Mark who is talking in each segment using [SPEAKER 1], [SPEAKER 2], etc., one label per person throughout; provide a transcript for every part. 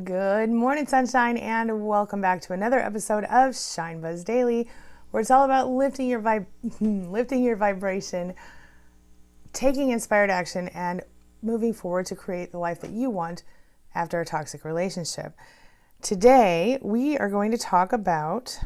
[SPEAKER 1] Good morning, sunshine, and welcome back to another episode of Shine Buzz Daily, where it's all about lifting your lifting your vibration, taking inspired action, and moving forward to create the life that you want after a toxic relationship. Today, we are going to talk about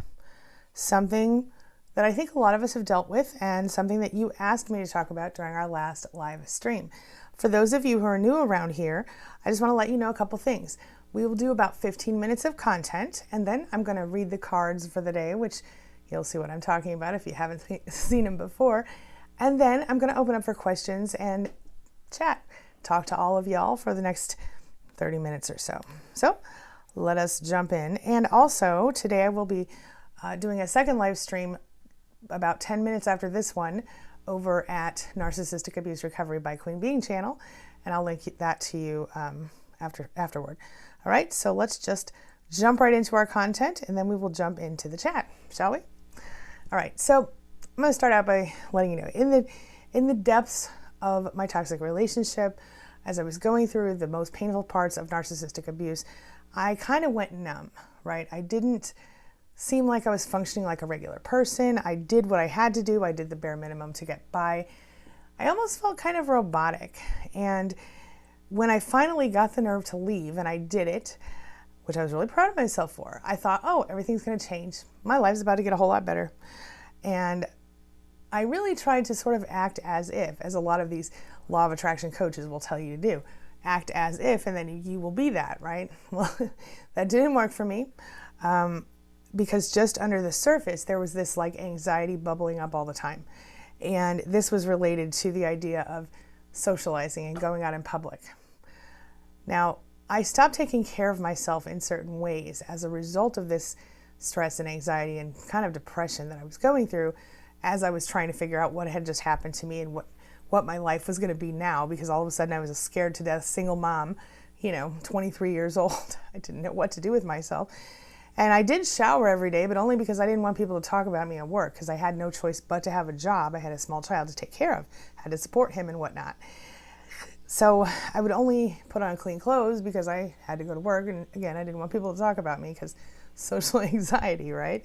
[SPEAKER 1] something that I think a lot of us have dealt with and something that you asked me to talk about during our last live stream. For those of you who are new around here, I just want to let you know a couple things. We will do about 15 minutes of content, and then I'm going to read the cards for the day, which you'll see what I'm talking about if you haven't seen them before. And then I'm going to open up for questions and chat, talk to all of y'all for the next 30 minutes or so. So let us jump in. And also today I will be doing a second live stream about 10 minutes after this one over at Narcissistic Abuse Recovery by Queen Being channel, and I'll link that to you afterward. All right, so let's just jump right into our content, and then we will jump into the chat, shall we? All right, so I'm going to start out by letting you know, in the depths of my toxic relationship, as I was going through the most painful parts of narcissistic abuse, I kind of went numb, right? I didn't seem like I was functioning like a regular person. I did what I had to do. I did the bare minimum to get by. I almost felt kind of robotic. And when I finally got the nerve to leave, and I did it, which I was really proud of myself for, I thought, oh, everything's going to change. My life's about to get a whole lot better. And I really tried to sort of act as if, as a lot of these law of attraction coaches will tell you to do, act as if, and then you will be that, right? Well, that didn't work for me. Because just under the surface, there was this like anxiety bubbling up all the time. And this was related to the idea of socializing and going out in public. Now, I stopped taking care of myself in certain ways as a result of this stress and anxiety and kind of depression that I was going through as I was trying to figure out what had just happened to me and what my life was going to be now, because all of a sudden I was a scared to death single mom, 23 years old. I didn't know what to do with myself. And I did shower every day, but only because I didn't want people to talk about me at work, because I had no choice but to have a job. I had a small child to take care of, had to support him and whatnot. So I would only put on clean clothes because I had to go to work. And again, I didn't want people to talk about me because social anxiety, right?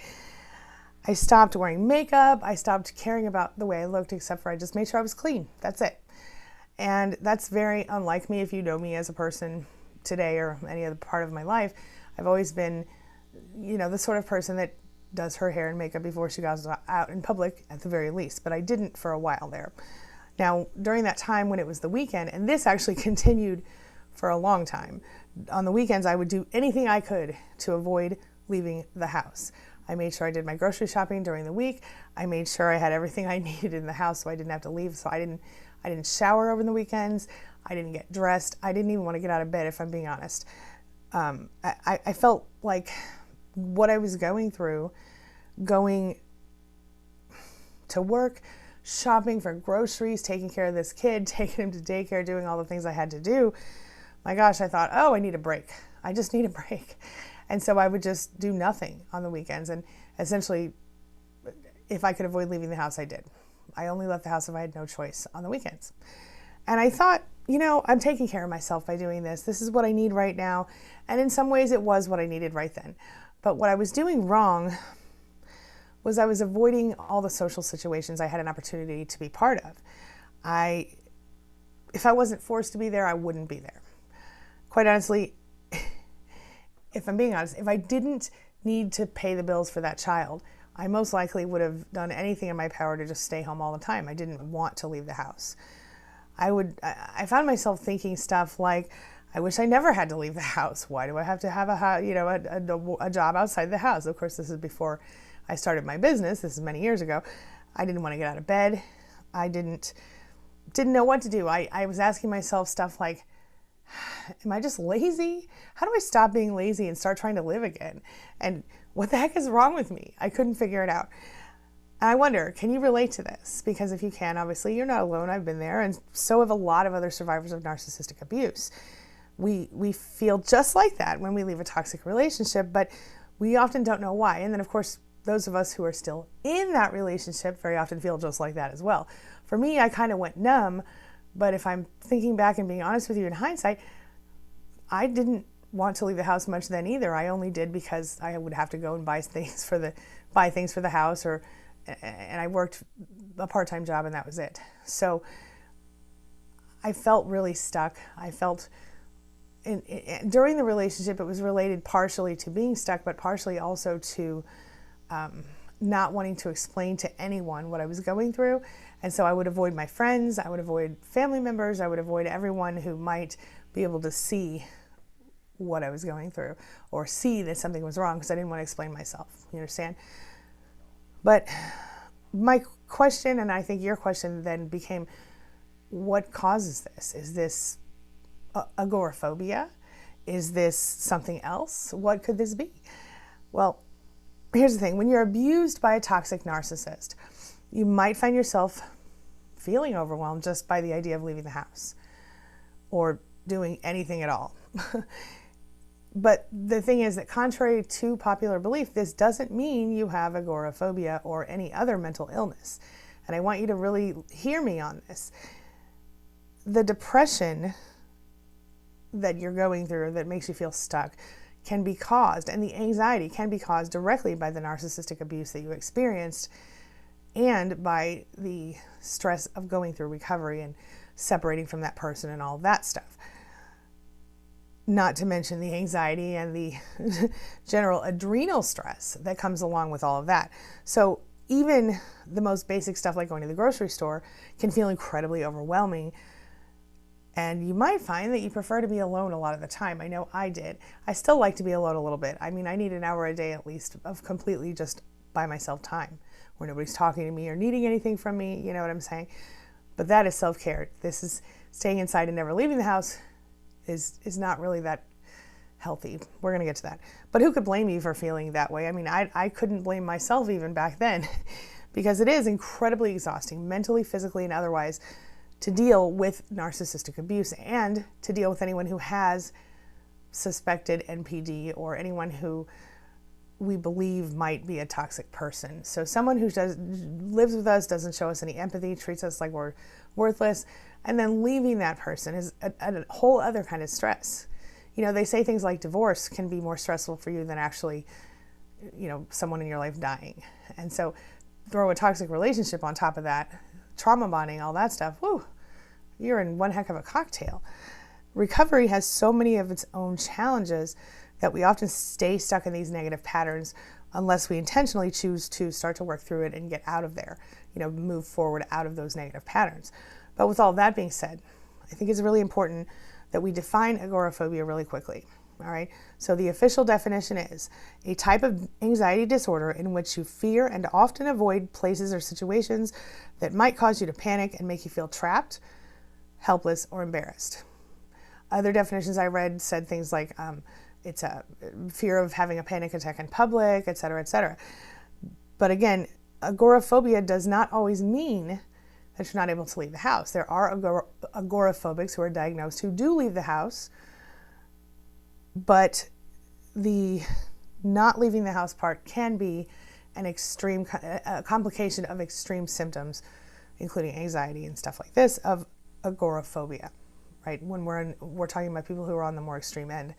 [SPEAKER 1] I stopped wearing makeup. I stopped caring about the way I looked, except for I just made sure I was clean. That's it. And that's very unlike me. If you know me as a person today or any other part of my life, I've always been the sort of person that does her hair and makeup before she goes out in public at the very least, but I didn't for a while there. Now, during that time when it was the weekend, and this actually continued for a long time, on the weekends I would do anything I could to avoid leaving the house. I made sure I did my grocery shopping during the week. I made sure I had everything I needed in the house so I didn't have to leave. So I didn't shower over the weekends. I didn't get dressed. I didn't even want to get out of bed, if I'm being honest. I felt like what I was going through, going to work, shopping for groceries, taking care of this kid, taking him to daycare, doing all the things I had to do. My gosh, I thought, oh, I need a break. I just need a break. And so I would just do nothing on the weekends. And essentially, if I could avoid leaving the house, I did. I only left the house if I had no choice on the weekends. And I thought, I'm taking care of myself by doing this. This is what I need right now. And in some ways, it was what I needed right then. But what I was doing wrong was I was avoiding all the social situations I had an opportunity to be part of. If I wasn't forced to be there, I wouldn't be there. Quite honestly, if I'm being honest, if I didn't need to pay the bills for that child, I most likely would have done anything in my power to just stay home all the time. I didn't want to leave the house. I found myself thinking stuff like, I wish I never had to leave the house. Why do I have to have a job outside the house? Of course, this is before I started my business. This is many years ago. I didn't want to get out of bed. I didn't know what to do. I was asking myself stuff like, am I just lazy? How do I stop being lazy and start trying to live again? And what the heck is wrong with me? I couldn't figure it out. And I wonder, can you relate to this? Because if you can, obviously, you're not alone. I've been there, and so have a lot of other survivors of narcissistic abuse. We feel just like that when we leave a toxic relationship, but we often don't know why. And then, of course, those of us who are still in that relationship very often feel just like that as well. For me, I kind of went numb, but if I'm thinking back and being honest with you in hindsight, I didn't want to leave the house much then either. I only did because I would have to go and buy things for the house, and I worked a part-time job, and that was it. So I felt really stuck. I felt during the relationship, it was related partially to being stuck, but partially also to not wanting to explain to anyone what I was going through. And so I would avoid my friends, I would avoid family members, I would avoid everyone who might be able to see what I was going through or see that something was wrong, because I didn't want to explain myself. You understand? But my question, and I think your question then became, what causes this? Is this agoraphobia? Is this something else? What could this be? Well, here's the thing. When you're abused by a toxic narcissist, you might find yourself feeling overwhelmed just by the idea of leaving the house or doing anything at all. But the thing is that, contrary to popular belief, this doesn't mean you have agoraphobia or any other mental illness. And I want you to really hear me on this. The depression that you're going through that makes you feel stuck can be caused, and the anxiety can be caused directly by the narcissistic abuse that you experienced and by the stress of going through recovery and separating from that person and all that stuff. Not to mention the anxiety and the general adrenal stress that comes along with all of that. So even the most basic stuff like going to the grocery store can feel incredibly overwhelming. And you might find that you prefer to be alone a lot of the time. I know I did. I still like to be alone a little bit. I mean, I need an hour a day at least of completely just by myself time where nobody's talking to me or needing anything from me. You know what I'm saying? But that is self-care. This is staying inside and never leaving the house is not really that healthy. We're going to get to that. But who could blame you for feeling that way? I mean, I couldn't blame myself even back then because it is incredibly exhausting, mentally, physically, and otherwise, to deal with narcissistic abuse and to deal with anyone who has suspected NPD or anyone who we believe might be a toxic person. So someone who lives with us, doesn't show us any empathy, treats us like we're worthless, and then leaving that person is a whole other kind of stress. You know, they say things like divorce can be more stressful for you than actually, you know, someone in your life dying. And so throw a toxic relationship on top of that, trauma bonding, all that stuff, whew, you're in one heck of a cocktail. Recovery has so many of its own challenges that we often stay stuck in these negative patterns unless we intentionally choose to start to work through it and get out of there, you know, move forward out of those negative patterns. But with all that being said, I think it's really important that we define agoraphobia really quickly. All right. So the official definition is a type of anxiety disorder in which you fear and often avoid places or situations that might cause you to panic and make you feel trapped, helpless, or embarrassed. Other definitions I read said things like it's a fear of having a panic attack in public, et cetera, et cetera. But again, agoraphobia does not always mean that you're not able to leave the house. There are agoraphobics who are diagnosed who do leave the house, but the not leaving the house part can be an extreme complication of extreme symptoms, including anxiety and stuff like this, of agoraphobia, right? When we're talking about people who are on the more extreme end.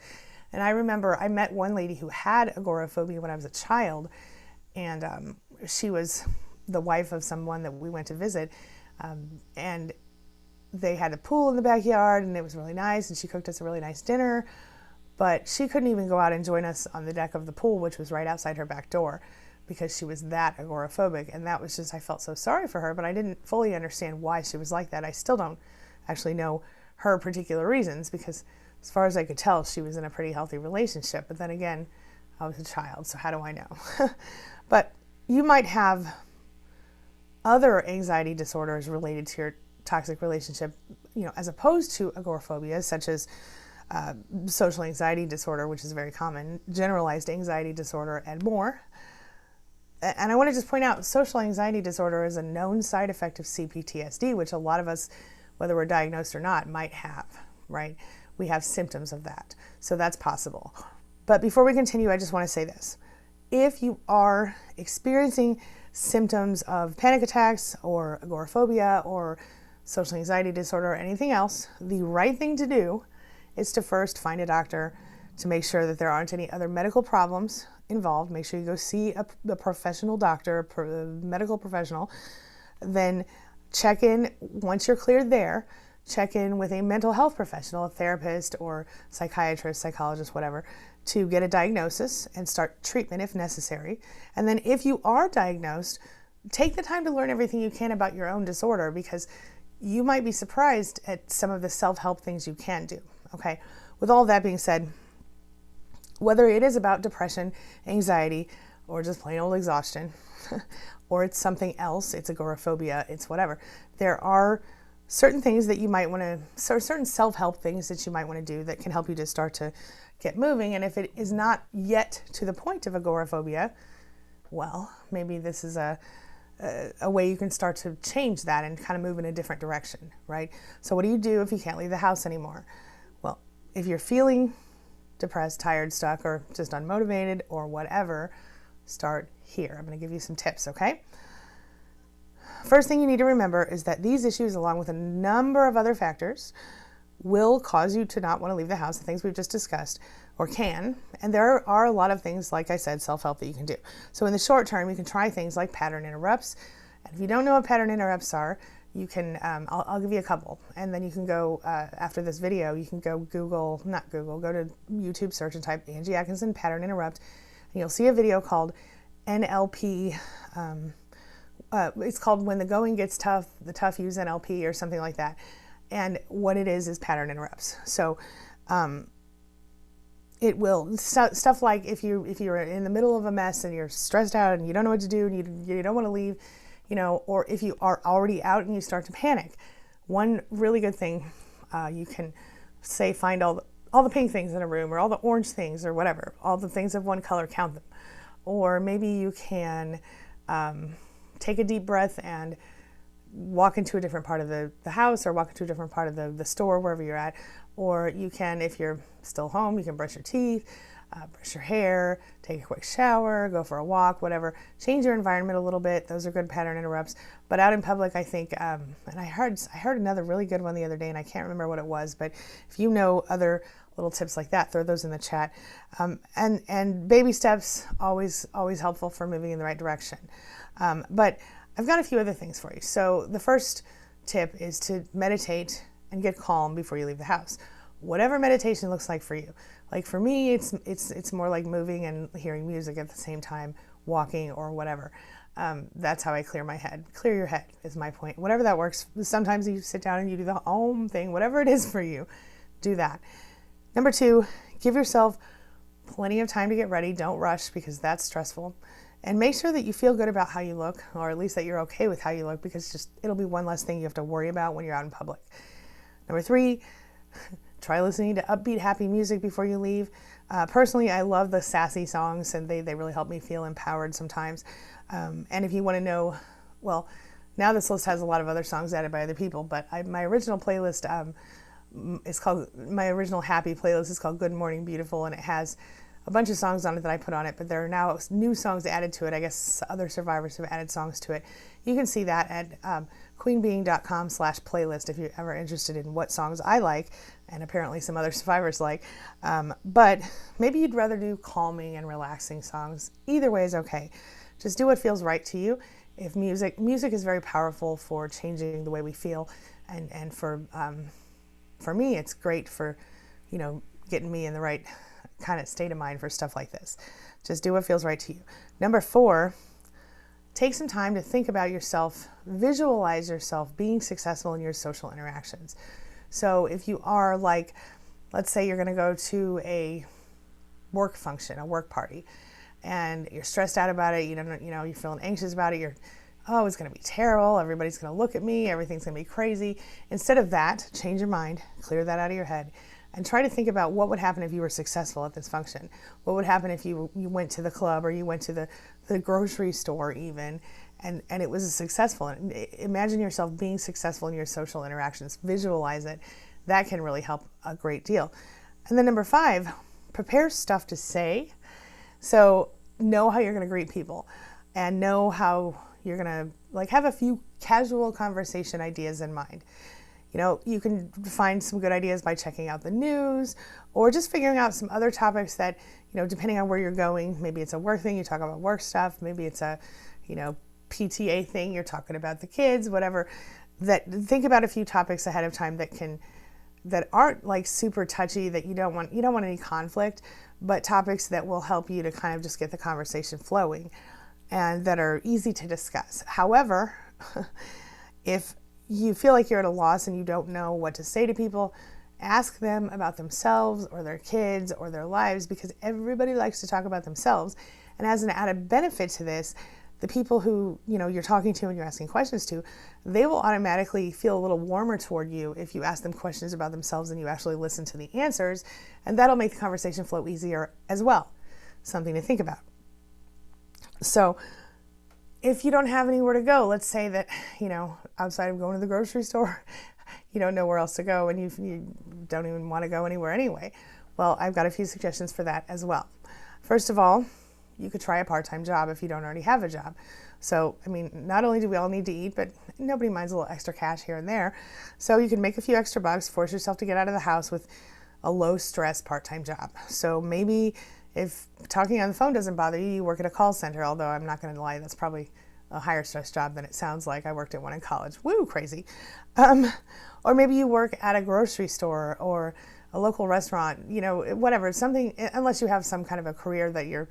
[SPEAKER 1] And I remember I met one lady who had agoraphobia when I was a child, and she was the wife of someone that we went to visit, and they had a pool in the backyard, and it was really nice, and she cooked us a really nice dinner, but she couldn't even go out and join us on the deck of the pool, which was right outside her back door, because she was that agoraphobic. And that was just, I felt so sorry for her, but I didn't fully understand why she was like that. I still don't actually know her particular reasons, because as far as I could tell, she was in a pretty healthy relationship. But then again, I was a child, so how do I know? But you might have other anxiety disorders related to your toxic relationship, you know, as opposed to agoraphobia, such as social anxiety disorder, which is very common, generalized anxiety disorder, and more. And I want to just point out, social anxiety disorder is a known side effect of CPTSD, which a lot of us, whether we're diagnosed or not, might have, right? We have symptoms of that. So that's possible. But before we continue, I just want to say this. If you are experiencing symptoms of panic attacks or agoraphobia or social anxiety disorder or anything else, the right thing to do is to first find a doctor to make sure that there aren't any other medical problems involved. Make sure you go see a professional doctor, a medical professional. Then check in, once you're cleared there, check in with a mental health professional, a therapist or psychiatrist, psychologist, whatever, to get a diagnosis and start treatment if necessary. And then if you are diagnosed, take the time to learn everything you can about your own disorder, because you might be surprised at some of the self-help things you can do. Okay. With all that being said, whether it is about depression, anxiety, or just plain old exhaustion, or it's something else, it's agoraphobia, it's whatever, there are certain things that you might want to, certain self-help things that you might want to do that can help you to start to get moving. And if it is not yet to the point of agoraphobia, well, maybe this is a way you can start to change that and kind of move in a different direction, right? So what do you do if you can't leave the house anymore? Well, if you're feeling depressed, tired, stuck, or just unmotivated or whatever, start here. I'm going to give you some tips, okay? First thing you need to remember is that these issues, along with a number of other factors, will cause you to not want to leave the house, the things we've just discussed, or can. And there are a lot of things, like I said, self-help that you can do. So in the short term, you can try things like pattern interrupts. And if you don't know what pattern interrupts are, you can, I'll give you a couple. And then you can go, after this video, you can go go to YouTube, search and type Angie Atkinson pattern interrupt. And you'll see a video called NLP. It's called When the Going Gets Tough, the Tough Use NLP or something like that. And what it is pattern interrupts. So it will, stuff like if you're in the middle of a mess and you're stressed out and you don't know what to do and you don't want to leave, you know, or if you are already out and you start to panic. One really good thing, you can say, find all the pink things in a room, or all the orange things, or whatever, all the things of one color, count them. Or maybe you can take a deep breath and walk into a different part of the house, or walk into a different part of the store, wherever you're at. Or you can, if you're still home, you can brush your teeth, brush your hair, take a quick shower, go for a walk, whatever. Change your environment a little bit. Those are good pattern interrupts. But out in public, I think, and I heard another really good one the other day, and I can't remember what it was, but if you know other little tips like that, throw those in the chat. And baby steps, always helpful for moving in the right direction. But I've got a few other things for you. So the first tip is to meditate and get calm before you leave the house. Whatever meditation looks like for you. Like for me, it's more like moving and hearing music at the same time, walking or whatever. That's how I clear my head. Clear your head is my point. Whatever that works. Sometimes you sit down and you do the Om thing, whatever it is for you, do that. Number 2, give yourself plenty of time to get ready. Don't rush, because that's stressful. And make sure that you feel good about how you look, or at least that you're okay with how you look, because it'll be one less thing you have to worry about when you're out in public. Number 3, try listening to upbeat, happy music before you leave. Personally, I love the sassy songs, and they really help me feel empowered sometimes. And if you want to know, well, now this list has a lot of other songs added by other people, but my original playlist my original happy playlist is called Good Morning Beautiful, and it has a bunch of songs on it that I put on it, but there are now new songs added to it. I guess other survivors have added songs to it. You can see that at queenbeing.com/playlist if you're ever interested in what songs I like, and apparently some other survivors like. But maybe you'd rather do calming and relaxing songs. Either way is okay. Just do what feels right to you. If music is very powerful for changing the way we feel, and for me, it's great for, getting me in the right kind of state of mind for stuff like this. Just do what feels right to you. Number 4, take some time to think about yourself, visualize yourself being successful in your social interactions. So if you are like, let's say you're going to go to a work function, a work party, and you're stressed out about it, you're feeling anxious about it, it's going to be terrible, everybody's going to look at me, everything's going to be crazy. Instead of that, change your mind, clear that out of your head, and try to think about what would happen if you were successful at this function. What would happen if you went to the club, or you went to the grocery store even, and it was successful. And imagine yourself being successful in your social interactions. Visualize it. That can really help a great deal. And then number 5, prepare stuff to say. So know how you're going to greet people, and know how you're going to have a few casual conversation ideas in mind. You can find some good ideas by checking out the news or just figuring out some other topics that, depending on where you're going, maybe it's a work thing, you talk about work stuff, maybe it's a, PTA thing, you're talking about the kids, whatever. Think about a few topics ahead of time that aren't like super touchy, that you don't want any conflict, but topics that will help you to kind of just get the conversation flowing and that are easy to discuss. However, if you feel like you're at a loss and you don't know what to say to people, ask them about themselves or their kids or their lives, because everybody likes to talk about themselves. And as an added benefit to this, the people who you're talking to and you're asking questions to, they will automatically feel a little warmer toward you if you ask them questions about themselves and you actually listen to the answers, and that'll make the conversation flow easier as well. Something to think about. So if you don't have anywhere to go, let's say that, outside of going to the grocery store, you don't know where else to go and you don't even want to go anywhere anyway. Well, I've got a few suggestions for that as well. First of all, you could try a part-time job if you don't already have a job. So, not only do we all need to eat, but nobody minds a little extra cash here and there. So you can make a few extra bucks, force yourself to get out of the house with a low-stress part-time job. So maybe if talking on the phone doesn't bother you, you work at a call center, although I'm not going to lie, that's probably a higher stress job than it sounds like. I worked at one in college. Woo, crazy. Or maybe you work at a grocery store or a local restaurant, whatever, something, unless you have some kind of a career that you're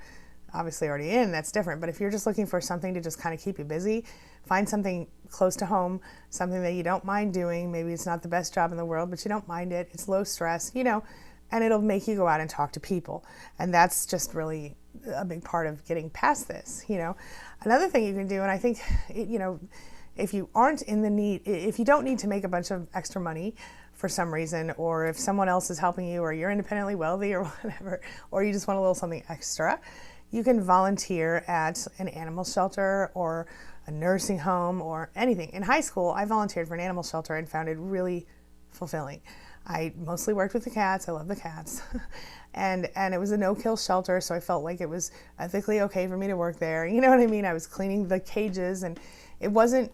[SPEAKER 1] obviously already in, that's different. But if you're just looking for something to just kind of keep you busy, find something close to home, something that you don't mind doing. Maybe it's not the best job in the world, but you don't mind it. It's low stress, and it'll make you go out and talk to people. And that's just really a big part of getting past this, Another thing you can do, and I think, if you aren't in the need, if you don't need to make a bunch of extra money for some reason, or if someone else is helping you, or you're independently wealthy or whatever, or you just want a little something extra, you can volunteer at an animal shelter or a nursing home or anything. In high school, I volunteered for an animal shelter and found it really fulfilling. I mostly worked with the cats. I love the cats. and it was a no-kill shelter, so I felt like it was ethically okay for me to work there. You know what I mean? I was cleaning the cages, and it wasn't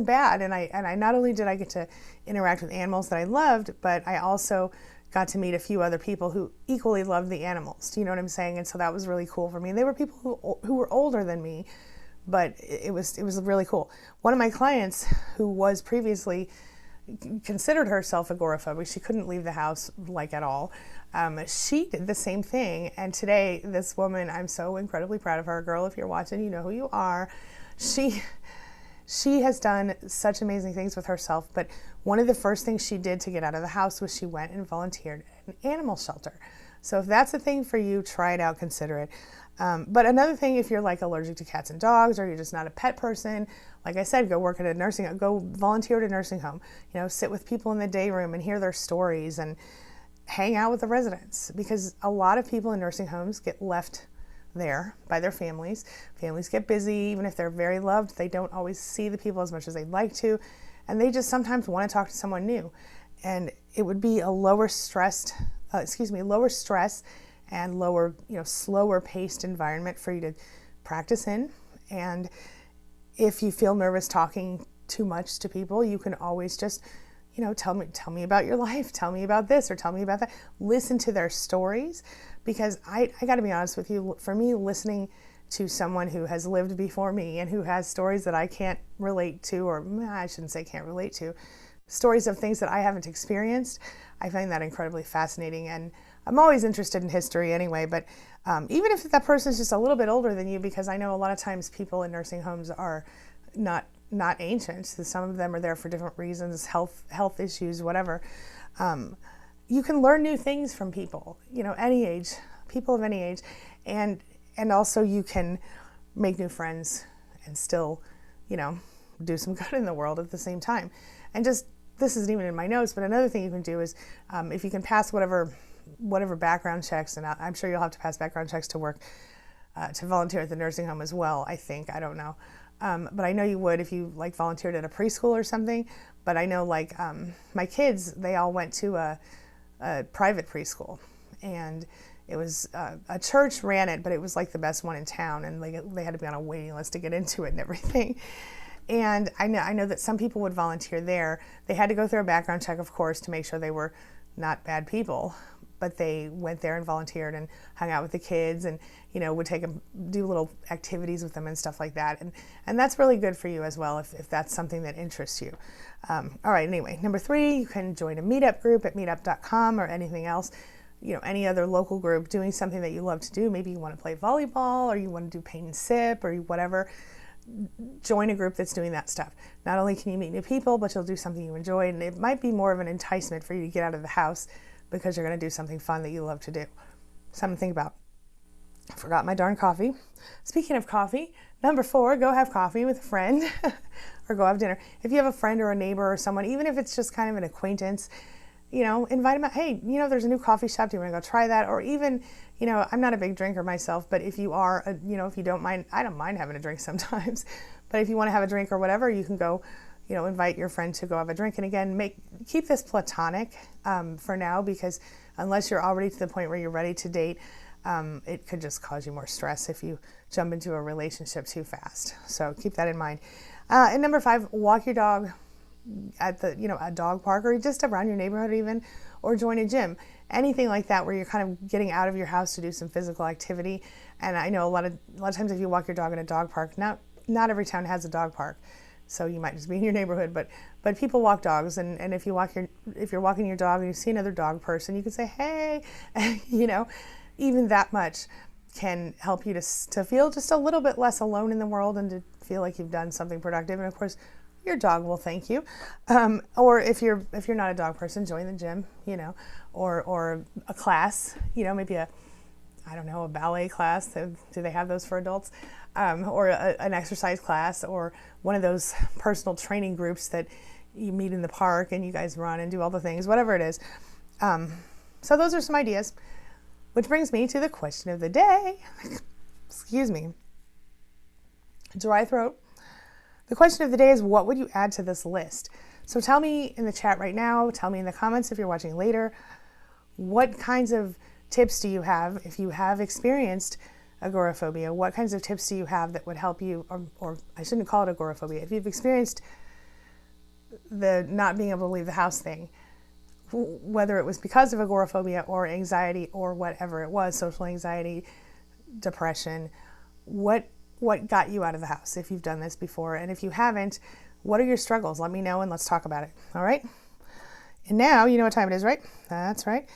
[SPEAKER 1] bad. And I not only did I get to interact with animals that I loved, but I also got to meet a few other people who equally loved the animals. Do you know what I'm saying? And so that was really cool for me. And they were people who were older than me, but it was really cool. One of my clients, who was previously considered herself agoraphobic, she couldn't leave the house at all. She did the same thing. And today, this woman, I'm so incredibly proud of her. Girl, if you're watching, you know who you are. She has done such amazing things with herself, but one of the first things she did to get out of the house was she went and volunteered at an animal shelter. So if that's a thing for you, try it out, consider it. But another thing, if you're allergic to cats and dogs, or you're just not a pet person, like I said, go work at a nursing home, go volunteer at a nursing home, sit with people in the day room and hear their stories and hang out with the residents, because a lot of people in nursing homes get left there by their families. Families get busy. Even if they're very loved, they don't always see the people as much as they'd like to, and they just sometimes want to talk to someone new. And it would be a lower stress and lower, slower paced environment for you to practice in. And if you feel nervous talking too much to people, you can always just, tell me about your life, tell me about this or tell me about that. Listen to their stories, because I got to be honest with you, for me, listening to someone who has lived before me and who has stories that I can't relate to, or I shouldn't say can't relate to, stories of things that I haven't experienced, I find that incredibly fascinating. And I'm always interested in history anyway, but even if that person is just a little bit older than you, because I know a lot of times people in nursing homes are not ancient. So some of them are there for different reasons, health issues, whatever. You can learn new things from people, any age, people of any age, and also you can make new friends and still, do some good in the world at the same time. And just, this isn't even in my notes, but another thing you can do is, if you can pass whatever background checks, and I'm sure you'll have to pass background checks to work, to volunteer at the nursing home as well, I think, I don't know. But I know you would if you volunteered at a preschool or something. But I know my kids, they all went to a private preschool, and it was a church ran it, but it was the best one in town, and they had to be on a waiting list to get into it and everything. And I know that some people would volunteer there. They had to go through a background check, of course, to make sure they were not bad people, but they went there and volunteered and hung out with the kids, and would take them, do little activities with them and stuff like that. And that's really good for you as well if that's something that interests you. All right, anyway, number 3, you can join a meetup group at meetup.com or anything else. Any other local group doing something that you love to do. Maybe you want to play volleyball, or you want to do paint and sip, or whatever. Join a group that's doing that stuff. Not only can you meet new people, but you'll do something you enjoy, and it might be more of an enticement for you to get out of the house because you're going to do something fun that you love to do. Something to think about. I forgot my darn coffee. Speaking of coffee, number 4, go have coffee with a friend or go have dinner. If you have a friend or a neighbor or someone, even if it's just kind of an acquaintance, invite them out. Hey, there's a new coffee shop. Do you want to go try that? Or even, I'm not a big drinker myself, but if you are, if you don't mind, I don't mind having a drink sometimes. But if you want to have a drink or whatever, you can go, invite your friend to go have a drink. And again, keep this platonic for now, because unless you're already to the point where you're ready to date, it could just cause you more stress if you jump into a relationship too fast. So keep that in mind. And number 5, walk your dog at the a dog park, or just around your neighborhood even, or join a gym, anything like that where you're kind of getting out of your house to do some physical activity. And I know a lot of times if you walk your dog in a dog park, not every town has a dog park, so you might just be in your neighborhood, but people walk dogs, and if you're walking your dog and you see another dog person, you can say hey. Even that much can help you to feel just a little bit less alone in the world, and to feel like you've done something productive. And of course, your dog will thank you. Or if you're not a dog person, join the gym, or a class, maybe a ballet class. Do they have those for adults? Or an exercise class, or one of those personal training groups that you meet in the park and you guys run and do all the things, whatever it is. So those are some ideas, which brings me to the question of the day. Excuse me. Dry throat. The question of the day is, what would you add to this list? So tell me in the chat right now, tell me in the comments if you're watching later, what kinds of tips do you have if you have experienced agoraphobia? What kinds of tips do you have that would help you, or I shouldn't call it agoraphobia, if you've experienced the not being able to leave the house thing, whether it was because of agoraphobia or anxiety or whatever it was, social anxiety, depression, what got you out of the house if you've done this before? And if you haven't, what are your struggles? Let me know and let's talk about it. All right. And now you know what time it is, right? That's right.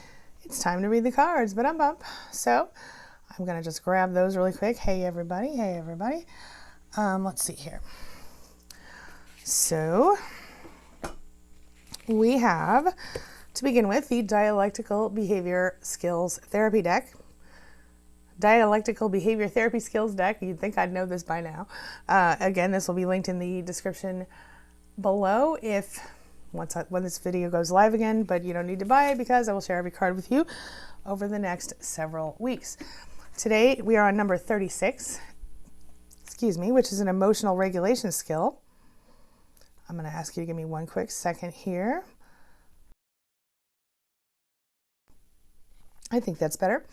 [SPEAKER 1] It's time to read the cards, but I'm up. So I'm going to just grab those really quick. Hey, everybody. Hey, everybody. Let's see here. So we have, to begin with, the Dialectical Behavior Skills Therapy deck. Dialectical Behavior Therapy Skills deck. You'd think I'd know this by now. Again, this will be linked in the description below when this video goes live again, but you don't need to buy it because I will share every card with you over the next several weeks. Today, we are on number 36, which is an emotional regulation skill. I'm going to ask you to give me one quick second here. I think that's better.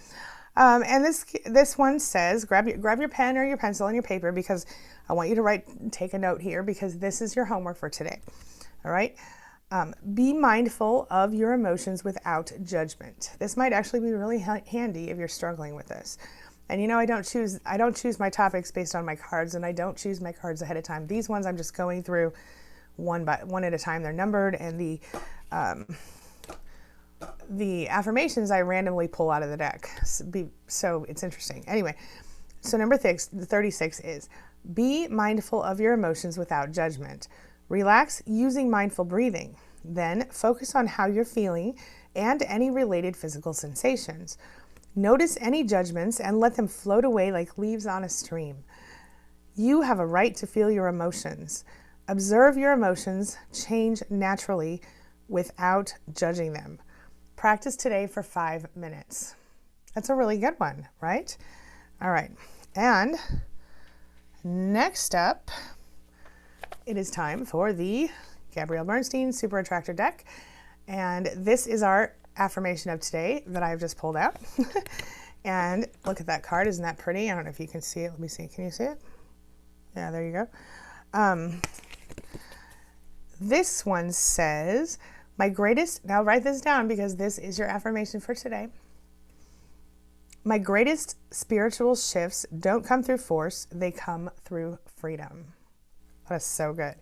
[SPEAKER 1] And this one says, grab your pen or your pencil and your paper, because I want you to take a note here, because this is your homework for today. All right. Be mindful of your emotions without judgment. This might actually be really handy if you're struggling with this. And I don't choose my topics based on my cards, and I don't choose my cards ahead of time. These ones I'm just going through one at a time. They're numbered, and the affirmations I randomly pull out of the deck. So it's interesting. Anyway, so number 36 is, be mindful of your emotions without judgment. Relax using mindful breathing. Then focus on how you're feeling and any related physical sensations. Notice any judgments and let them float away like leaves on a stream. You have a right to feel your emotions. Observe your emotions change naturally without judging them. Practice today for 5 minutes. That's a really good one, right? All right. And next up, it is time for the Gabrielle Bernstein Super Attractor deck. And this is our affirmation of today that I've just pulled out. And look at that card. Isn't that pretty? I don't know if you can see it. Let me see. Can you see it? Yeah, there you go. This one says, my greatest, now write this down because this is your affirmation for today. My greatest spiritual shifts don't come through force, they come through freedom. That's so good.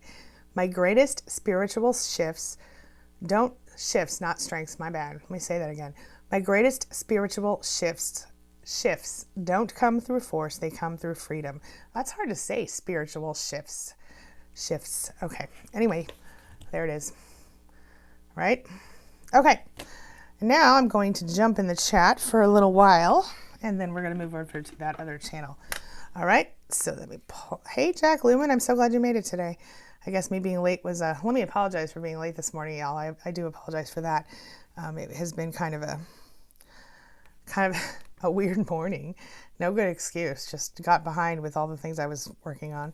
[SPEAKER 1] My greatest spiritual shifts shifts, not strengths, my bad. Let me say that again. My greatest spiritual shifts don't come through force, they come through freedom. That's hard to say, spiritual shifts. Okay. Anyway, there it is. Right? Okay. Now I'm going to jump in the chat for a little while, and then we're going to move over to that other channel. All right. So let me pull. Hey, Jack Lumen. I'm so glad you made it today. I guess me being late was let me apologize for being late this morning, y'all. I do apologize for that. It has been kind of a weird morning. No good excuse. Just got behind with all the things I was working on.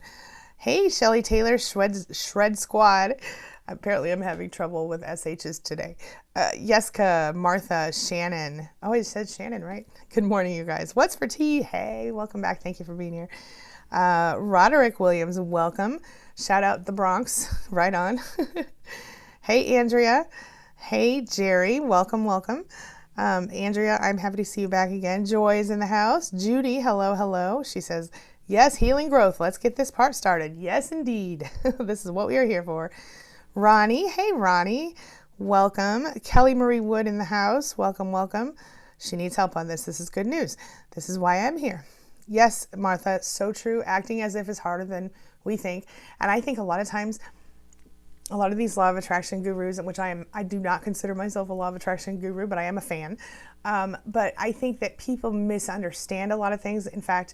[SPEAKER 1] Hey, Shelly Taylor, Shred Squad. Apparently I'm having trouble with SHs today. Yeska, Martha, Shannon. Oh, I said Shannon, right? Good morning, you guys. What's for tea? Hey, welcome back. Thank you for being here. Roderick Williams, welcome. Shout out the Bronx. Right on. Hey, Andrea. Hey, Jerry. Welcome, welcome. Andrea, I'm happy to see you back again. Joy is in the house. Judy, hello, hello. She says, yes, healing growth. Let's get this part started. Yes, indeed. This is what we are here for. Ronnie, hey, Ronnie. Welcome. Kelly Marie Wood in the house. Welcome, welcome. She needs help on this. This is good news. This is why I'm here. Yes, Martha, so true. Acting as if is harder than we think. And I think a lot of times, a lot of these law of attraction gurus, which I do not consider myself a law of attraction guru, but I am a fan. But I think that people misunderstand a lot of things. In fact,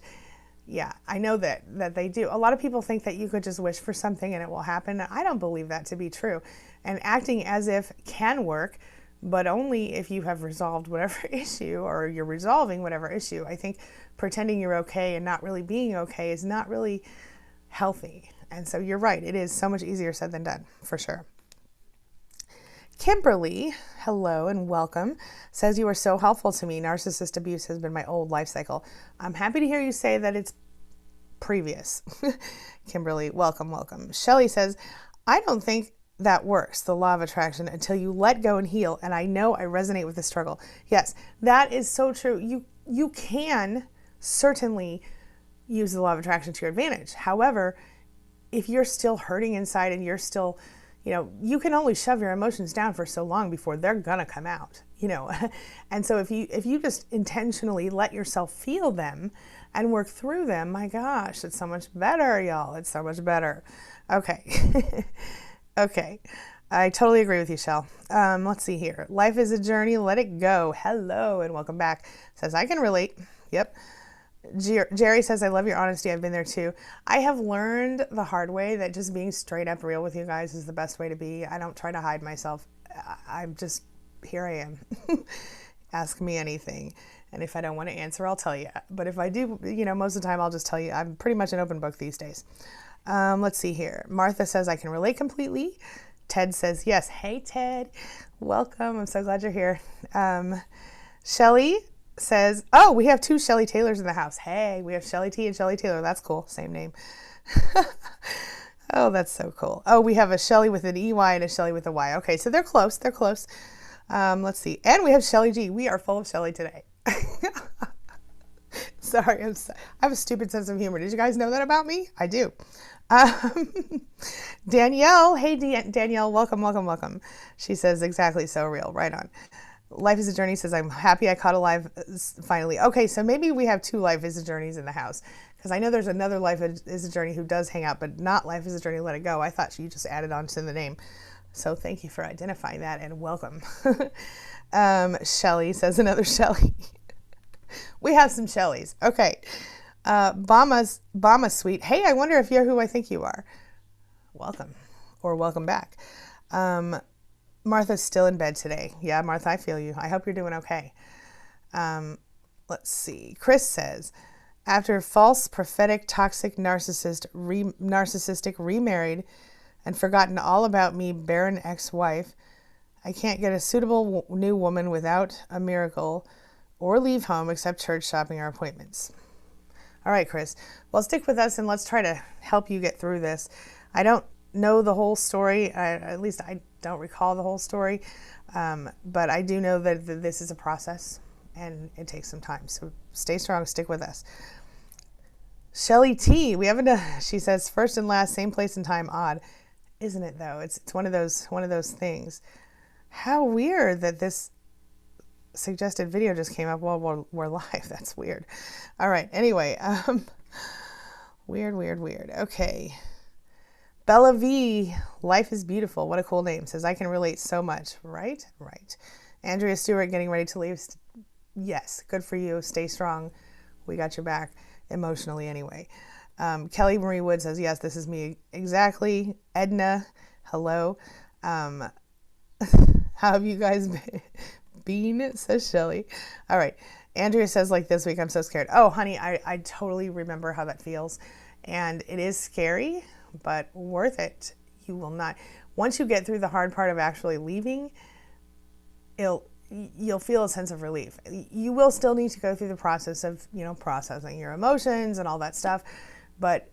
[SPEAKER 1] yeah, I know that they do. A lot of people think that you could just wish for something and it will happen. I don't believe that to be true. And acting as if can work, but only if you have resolved whatever issue or you're resolving whatever issue. I think pretending you're okay and not really being okay is not really healthy. And so you're right. It is so much easier said than done, for sure. Kimberly, hello and welcome, says you are so helpful to me. Narcissist abuse has been my old life cycle. I'm happy to hear you say that it's previous. Kimberly, welcome, welcome. Shelly says, I don't think that works, the law of attraction, until you let go and heal. And I know I resonate with the struggle. Yes, that is so true. You can certainly use the law of attraction to your advantage. However, if you're still hurting inside and you're still, you can only shove your emotions down for so long before they're gonna come out, And so if you just intentionally let yourself feel them and work through them, my gosh, it's so much better, y'all. It's so much better. Okay. Okay. I totally agree with you, Shell. Let's see here. Life is a journey. Let it go. Hello and welcome back. Says, I can relate. Yep. Jerry says, I love your honesty. I've been there too. I have learned the hard way that just being straight up real with you guys is the best way to be. I don't try to hide myself. I'm just, here I am. Ask me anything. And if I don't want to answer, I'll tell you. But if I do, most of the time I'll just tell you. I'm pretty much an open book these days. Let's see here. Martha says, I can relate completely. Ted says, yes. Hey, Ted. Welcome. I'm so glad you're here. Shelly says, oh, we have two Shelly Taylors in the house. Hey, we have Shelly T and Shelly Taylor. That's cool. Same name. Oh, that's so cool. Oh, we have a Shelly with an EY and a Shelly with a Y. Okay, so they're close. They're close. Let's see. And we have Shelly G. We are full of Shelly today. Sorry, I have a stupid sense of humor. Did you guys know that about me? I do. Danielle. Hey, Danielle. Welcome, welcome, welcome. She says, exactly so real. Right on. Life is a Journey says, I'm happy I caught a live finally. Okay, so maybe we have two Life is a Journeys in the house. Because I know there's another Life is a Journey who does hang out, but not Life is a Journey, Let It Go. I thought you just added on to the name. So thank you for identifying that and welcome. Shelly says, another Shelly. We have some Shellys. Okay. Bama Sweet. Hey, I wonder if you're who I think you are. Welcome. Or welcome back. Martha's still in bed today. Yeah, Martha, I feel you. I hope you're doing okay. Let's see. Chris says, after false, prophetic, toxic, narcissistic, remarried, and forgotten all about me, barren ex-wife, I can't get a suitable new woman without a miracle or leave home except church, shopping, or appointments. All right, Chris. Well, stick with us and let's try to help you get through this. I don't know the whole story. At least I don't recall the whole story. But I do know that this is a process and it takes some time. So stay strong, stick with us. Shelly T, she says first and last, same place and time, odd. Isn't it though? It's one of those things. How weird that this suggested video just came up while we're live. That's weird. All right. Anyway, weird. Okay. Bella V, life is beautiful. What a cool name. Says I can relate so much. Right. Andrea Stewart getting ready to leave. Yes. Good for you. Stay strong. We got your back emotionally anyway. Kelly Marie Wood says, yes, this is me. Exactly. Edna, hello. How have you guys been? Says Shelly. All right. Andrea says, like this week, I'm so scared. Oh, honey, I totally remember how that feels. And it is scary, but worth it. You will not. Once you get through the hard part of actually leaving, you'll feel a sense of relief. You will still need to go through the process of, processing your emotions and all that stuff. But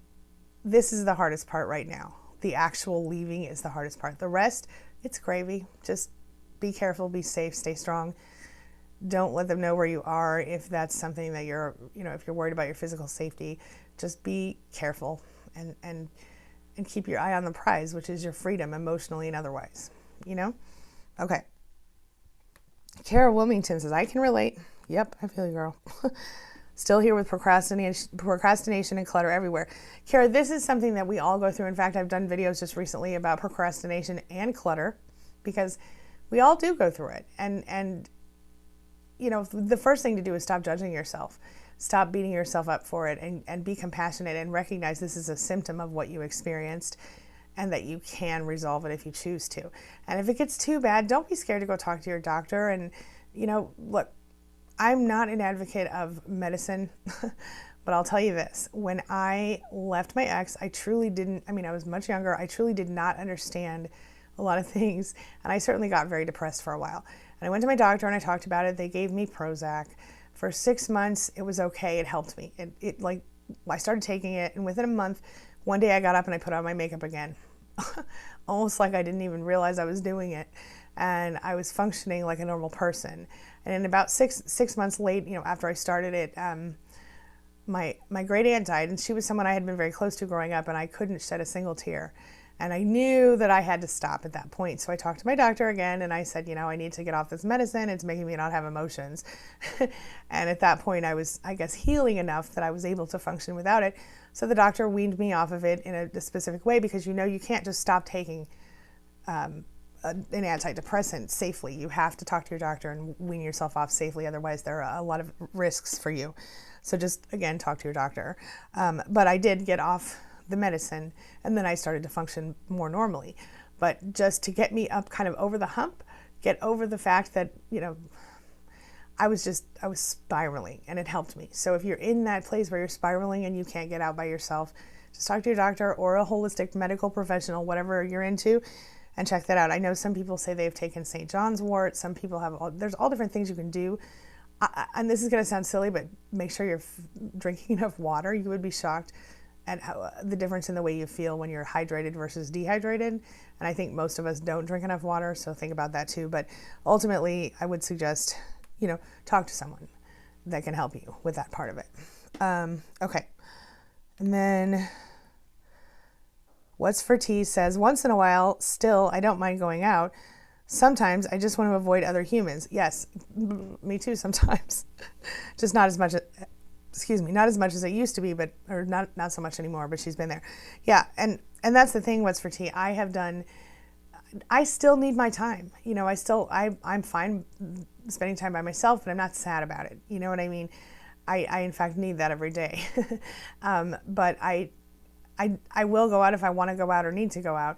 [SPEAKER 1] this is the hardest part right now. The actual leaving is the hardest part. The rest, it's gravy. Just be careful, be safe, stay strong. Don't let them know where you are if that's something that if you're worried about your physical safety. Just be careful and keep your eye on the prize, which is your freedom emotionally and otherwise. Okay. Kara Wilmington says, I can relate. Yep, I feel you, girl. Still here with procrastination and clutter everywhere. Kara, this is something that we all go through. In fact, I've done videos just recently about procrastination and clutter because we all do go through it. And the first thing to do is stop judging yourself. Stop beating yourself up for it and be compassionate and recognize this is a symptom of what you experienced and that you can resolve it if you choose to. And if it gets too bad, don't be scared to go talk to your doctor. And, look, I'm not an advocate of medicine, but I'll tell you this. When I left my ex, I was much younger. I truly did not understand a lot of things. And I certainly got very depressed for a while. And I went to my doctor and I talked about it. They gave me Prozac. For 6 months, it was okay. It helped me. I started taking it, and within a month, one day I got up and I put on my makeup again. Almost like I didn't even realize I was doing it. And I was functioning like a normal person. And in about six months late, after I started it, my great aunt died, and she was someone I had been very close to growing up, and I couldn't shed a single tear. And I knew that I had to stop at that point. So I talked to my doctor again, and I said, I need to get off this medicine. It's making me not have emotions. And at that point, I was, healing enough that I was able to function without it. So the doctor weaned me off of it in a specific way because, you can't just stop taking an antidepressant safely. You have to talk to your doctor and wean yourself off safely. Otherwise, there are a lot of risks for you. So just, again, talk to your doctor. But I did get off the medicine, and then I started to function more normally. But just to get me up kind of over the hump, get over the fact that, I was spiraling, and it helped me. So if you're in that place where you're spiraling and you can't get out by yourself, just talk to your doctor or a holistic medical professional, whatever you're into, and check that out. I know some people say they've taken St. John's wort. Some people there's all different things you can do. And this is going to sound silly, but make sure you're drinking enough water. You would be shocked at the difference in the way you feel when you're hydrated versus dehydrated. And I think most of us don't drink enough water, so think about that too. But ultimately, I would suggest, talk to someone that can help you with that part of it. Okay. And then What's for Tea says, once in a while, still, I don't mind going out. Sometimes I just want to avoid other humans. Yes, me too sometimes. Just not as much as it used to be, or not so much anymore, but she's been there. Yeah, and that's the thing, What's for Tea. I still need my time. I'm fine spending time by myself, but I'm not sad about it. You know what I mean? I in fact need that every day. But I will go out if I want to go out or need to go out.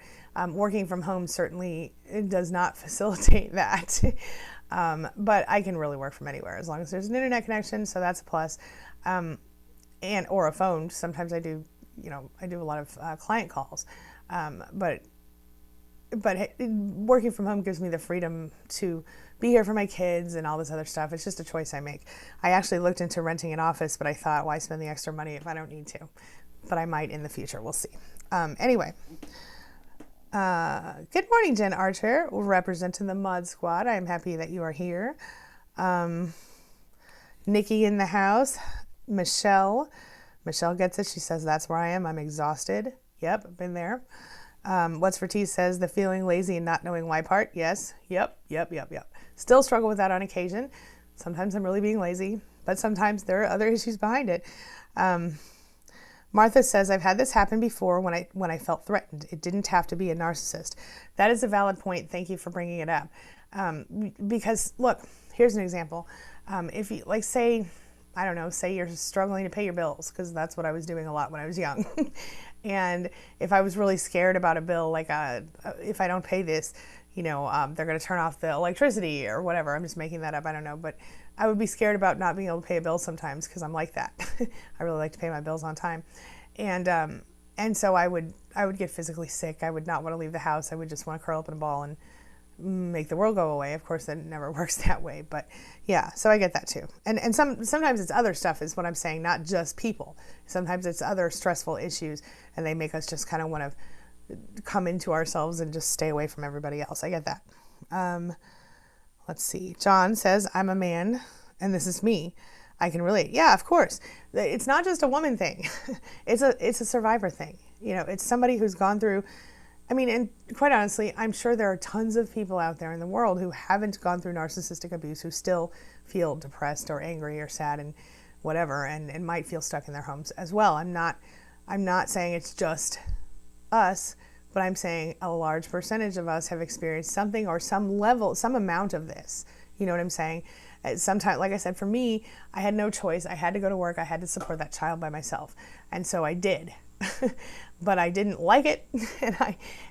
[SPEAKER 1] Working from home certainly does not facilitate that. But I can really work from anywhere as long as there's an internet connection, so that's a plus. Or a phone. Sometimes I do a lot of client calls. But working from home gives me the freedom to be here for my kids and all this other stuff. It's just a choice I make. I actually looked into renting an office, but I thought, why spend the extra money if I don't need to? But I might in the future. We'll see. Anyway, Good morning, Jen Archer, representing the Mod Squad. I'm happy that you are here. Nikki in the house. Michelle gets it. She says, that's where I am. I'm exhausted. Yep, I've been there. What's for Tea says, the feeling lazy and not knowing why part. Yes. Yep. Still struggle with that on occasion. Sometimes I'm really being lazy, but sometimes there are other issues behind it. Martha says, I've had this happen before when I felt threatened. It didn't have to be a narcissist. That is a valid point. Thank you for bringing it up. Because look, here's an example. If you say you're struggling to pay your bills, because that's what I was doing a lot when I was young. And if I was really scared about a bill, if I don't pay this, they're going to turn off the electricity or whatever. I'm just making that up. I don't know. But I would be scared about not being able to pay a bill sometimes because I'm like that. I really like to pay my bills on time. And so I would get physically sick. I would not want to leave the house. I would just want to curl up in a ball and make the world go away. Of course, that never works that way. But yeah, so I get that too. And sometimes it's other stuff is what I'm saying, not just people. Sometimes it's other stressful issues and they make us just kind of want to come into ourselves and just stay away from everybody else. I get that. Let's see. John says, I'm a man and this is me. I can relate. Yeah, of course. It's not just a woman thing. It's a survivor thing. It's somebody who's gone through, and quite honestly, I'm sure there are tons of people out there in the world who haven't gone through narcissistic abuse who still feel depressed or angry or sad and whatever and might feel stuck in their homes as well. I'm not saying it's just us, but I'm saying a large percentage of us have experienced something or some level, some amount of this. You know what I'm saying? Sometimes, like I said, for me, I had no choice. I had to go to work. I had to support that child by myself. And so I did. But I didn't like it.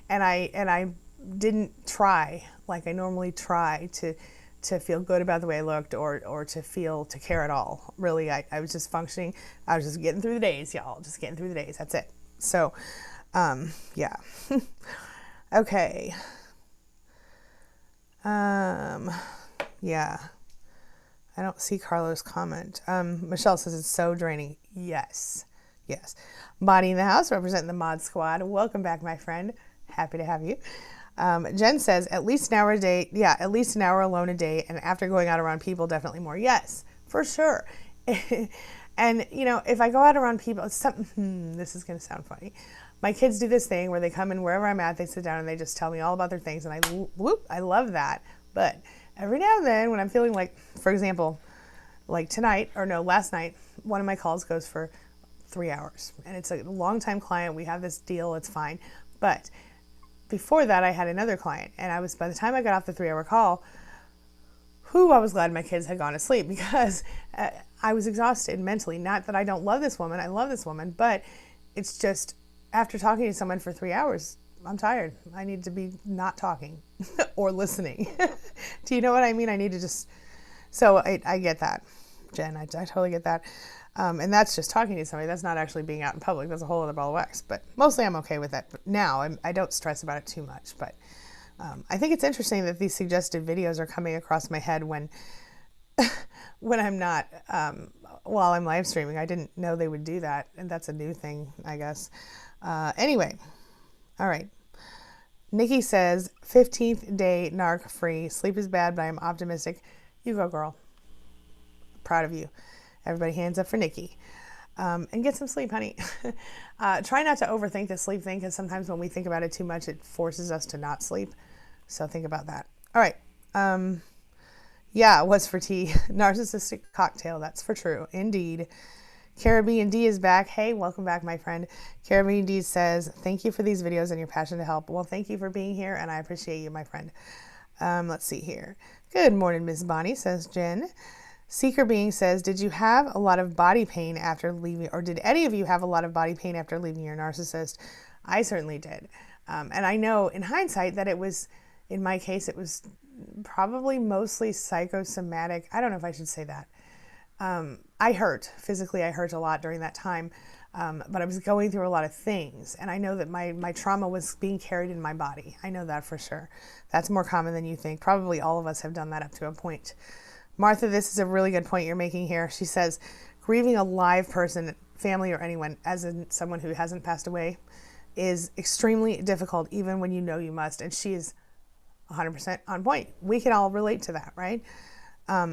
[SPEAKER 1] and I didn't try like I normally try to feel good about the way I looked or to care at all. Really, I was just functioning. I was just getting through the days, y'all. Just getting through the days. That's it. So, yeah. Okay. Yeah. I don't see Carlo's comment. Michelle says it's so draining. Yes. Bonnie in the house, representing the Mod Squad. Welcome back, my friend. Happy to have you. Jen says, at least an hour a day. Yeah, at least an hour alone a day. And after going out around people, definitely more. Yes, for sure. And, if I go out around people, it's something, this is going to sound funny. My kids do this thing where they come in wherever I'm at, they sit down and they just tell me all about their things. And I love that. But every now and then when I'm feeling like, for example, like last night, one of my calls goes for 3 hours and it's a long-time client. We have this deal. It's fine. But before that, I had another client and by the time I got off the 3-hour call, I was glad my kids had gone to sleep because I was exhausted mentally. Not that I don't love this woman. I love this woman, but it's just after talking to someone for 3 hours, I'm tired. I need to be not talking or listening. Do you know what I mean? I need to just, so I get that, Jen. I totally get that. And that's just talking to somebody. That's not actually being out in public. That's a whole other ball of wax. But mostly I'm okay with that. But now I don't stress about it too much. But I think it's interesting that these suggested videos are coming across my head when I'm not, while I'm live streaming. I didn't know they would do that. And that's a new thing, I guess. Anyway, all right. Nikki says, 15th day narc free. Sleep is bad, but I'm optimistic. You go, girl. Proud of you. Everybody hands up for Nikki. And get some sleep, honey. Try not to overthink the sleep thing because sometimes when we think about it too much, it forces us to not sleep. So think about that. All right. Yeah, what's for tea? Narcissistic cocktail. That's for true. Indeed. Caribbean D is back. Hey, welcome back, my friend. Caribbean D says, thank you for these videos and your passion to help. Well, thank you for being here, and I appreciate you, my friend. Let's see here. Good morning, Miss Bonnie, says Jen. Seeker Being says, did you have a lot of body pain after leaving, or did any of you have a lot of body pain after leaving your narcissist? I certainly did. And I know in hindsight that it was, in my case, it was probably mostly psychosomatic. I don't know if I should say that. I hurt. Physically, I hurt a lot during that time. But I was going through a lot of things. And I know that my trauma was being carried in my body. I know that for sure. That's more common than you think. Probably all of us have done that up to a point. Martha, this is a really good point you're making here. She says, grieving a live person, family or anyone, as in someone who hasn't passed away, is extremely difficult, even when you know you must. And she is 100% on point. We can all relate to that, right?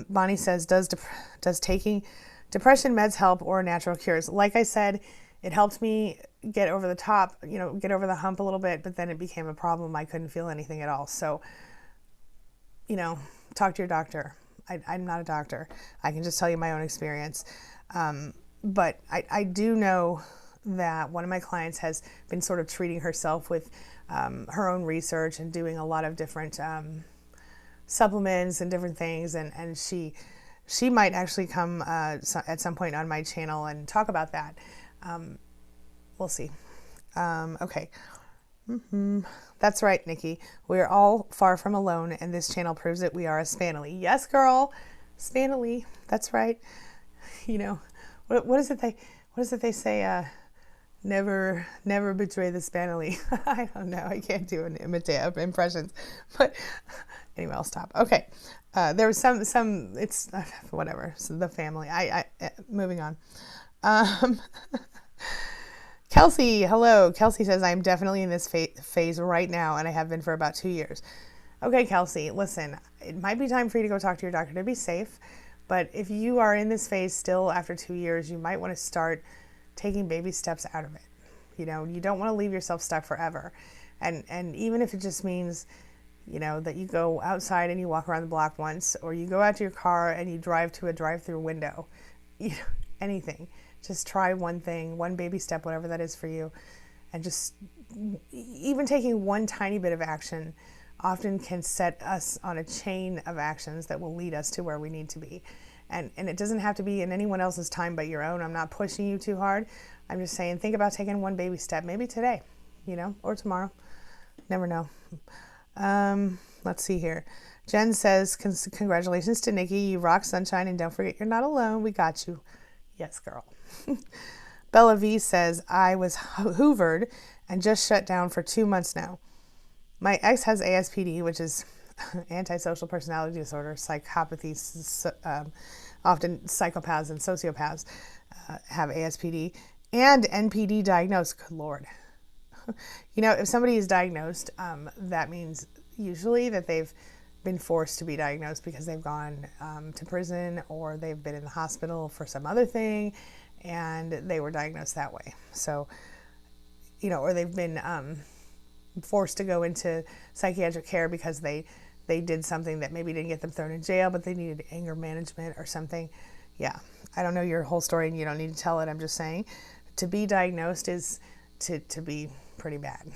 [SPEAKER 1] Bonnie says, does taking depression meds help or natural cures? Like I said, it helped me get over the top, get over the hump a little bit, but then it became a problem. I couldn't feel anything at all. So, talk to your doctor. I'm not a doctor. I can just tell you my own experience. But I do know that one of my clients has been sort of treating herself with her own research and doing a lot of different supplements and different things. And she might actually come at some point on my channel and talk about that. We'll see. Okay. That's right, Nikki. We're all far from alone, and this channel proves it. We are a Spanily. Yes, girl. Spanily. That's right. What is it they say? Never betray the Spanily. I don't know. I can't do an impressions. But anyway, I'll stop. Okay. There was some, it's whatever. So the family. Moving on. Kelsey, hello. Kelsey says, I'm definitely in this phase right now, and I have been for about 2 years. Okay, Kelsey, listen, it might be time for you to go talk to your doctor to be safe, but if you are in this phase still after 2 years, you might want to start taking baby steps out of it. You don't want to leave yourself stuck forever. And even if it just means, that you go outside and you walk around the block once, or you go out to your car and you drive to a drive-through window, anything. Just try one thing, one baby step, whatever that is for you. And just even taking one tiny bit of action often can set us on a chain of actions that will lead us to where we need to be. And it doesn't have to be in anyone else's time but your own. I'm not pushing you too hard. I'm just saying, think about taking one baby step, maybe today, or tomorrow. Never know. Let's see here. Jen says, congratulations to Nikki. You rock, sunshine, and don't forget you're not alone. We got you. Yes, girl. Bella V says, I was hoovered and just shut down for 2 months now. My ex has ASPD, which is antisocial personality disorder, psychopathy. Often psychopaths and sociopaths have ASPD and NPD diagnosed. Good Lord. If somebody is diagnosed, that means usually that they've been forced to be diagnosed because they've gone to prison, or they've been in the hospital for some other thing and they were diagnosed that way. So, or they've been forced to go into psychiatric care because they did something that maybe didn't get them thrown in jail, but they needed anger management or something. Yeah, I don't know your whole story and you don't need to tell it. I'm just saying, to be diagnosed is to be pretty bad.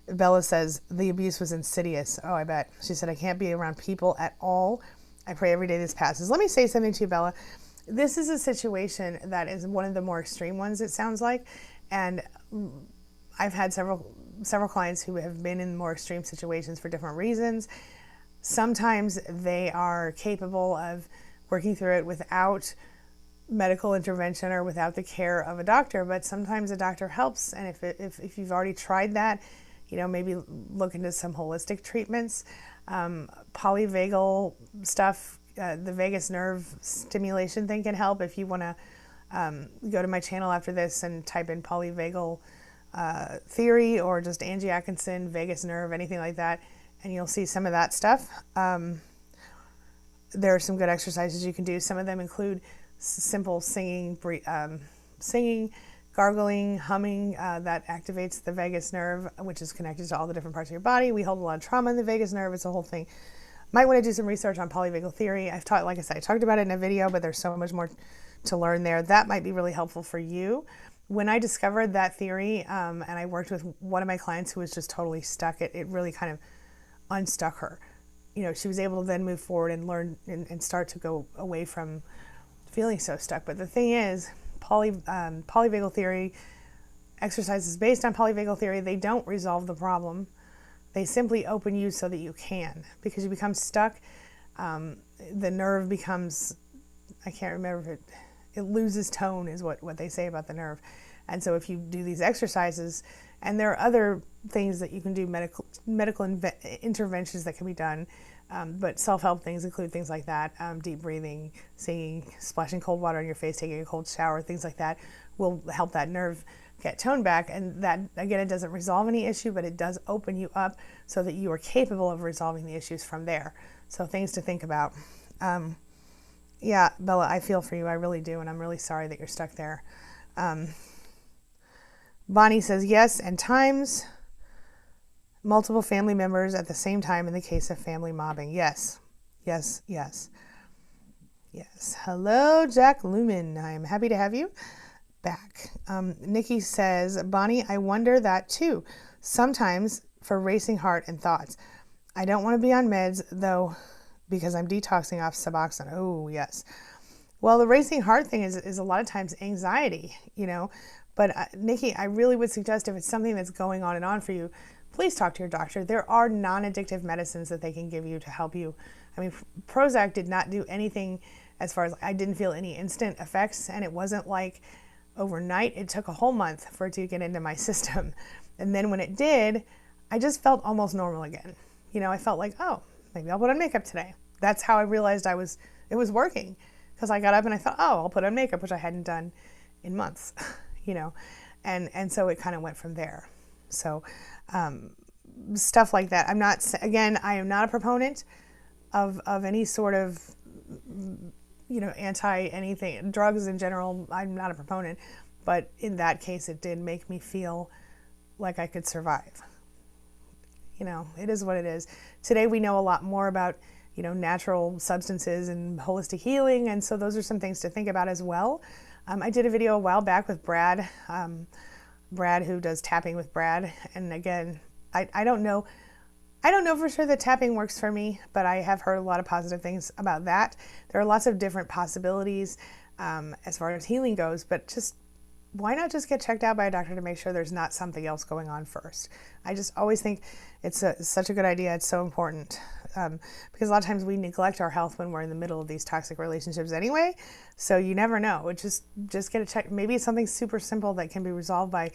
[SPEAKER 1] Bella says, the abuse was insidious. Oh, I bet. She said, I can't be around people at all. I pray every day this passes. Let me say something to you, Bella. This is a situation that is one of the more extreme ones, it sounds like. And I've had several clients who have been in more extreme situations for different reasons. Sometimes they are capable of working through it without medical intervention or without the care of a doctor, but sometimes a doctor helps. And if you've already tried that, maybe look into some holistic treatments. Polyvagal stuff, the vagus nerve stimulation thing can help. If you want to go to my channel after this and type in polyvagal theory, or just Angie Atkinson, vagus nerve, anything like that, and you'll see some of that stuff. There are some good exercises you can do. Some of them include simple singing, gargling, humming, that activates the vagus nerve, which is connected to all the different parts of your body. We hold a lot of trauma in the vagus nerve. It's a whole thing. Might want to do some research on polyvagal theory. Like I said, I talked about it in a video, but there's so much more to learn there. That might be really helpful for you. When I discovered that theory, and I worked with one of my clients who was just totally stuck, it really kind of unstuck her. She was able to then move forward and learn and start to go away from feeling so stuck. But the thing is, polyvagal theory, exercises based on polyvagal theory, they don't resolve the problem. They simply open you so that you can, because you become stuck. The nerve becomes, I can't remember if it loses tone is what they say about the nerve. And so if you do these exercises, and there are other things that you can do, medical interventions that can be done, but self-help things include things like that, deep breathing, singing, splashing cold water on your face, taking a cold shower, things like that will help that nerve get tone back. And that, again, it doesn't resolve any issue, but it does open you up so that you are capable of resolving the issues from there. So things to think about. Yeah, Bella, I feel for you. I really do. And I'm really sorry that you're stuck there. Bonnie says, yes, and times multiple family members at the same time in the case of family mobbing. Yes, yes, yes, yes. Hello, Jack Lumen. I'm happy to have you back. Nikki says, Bonnie, I wonder that too. Sometimes for racing heart and thoughts. I don't want to be on meds, though, because I'm detoxing off Suboxone. Oh, yes. Well, the racing heart thing is a lot of times anxiety, But Nikki, I really would suggest if it's something that's going on and on for you, please talk to your doctor. There are non-addictive medicines that they can give you to help you. I mean, Prozac did not do anything as far as I didn't feel any instant effects, and it wasn't like overnight. It took a whole month for it to get into my system. And then when it did, I just felt almost normal again. I felt like, oh, maybe I'll put on makeup today. That's how I realized it was working, because I got up and I thought, oh, I'll put on makeup, which I hadn't done in months, and so it kind of went from there. So stuff like that. I am not a proponent of any sort of, anti anything, drugs in general. I'm not a proponent, but in that case, it did make me feel like I could survive. It is what it is. Today we know a lot more about, natural substances and holistic healing. And so those are some things to think about as well. I did a video a while back with Brad, Brad who does tapping with Brad. And again, I don't know for sure that tapping works for me, but I have heard a lot of positive things about that. There are lots of different possibilities as far as healing goes, but why not just get checked out by a doctor to make sure there's not something else going on first? I just always think it's such a good idea. It's so important because a lot of times we neglect our health when we're in the middle of these toxic relationships anyway. So you never know. Just get a check. Maybe it's something super simple that can be resolved by,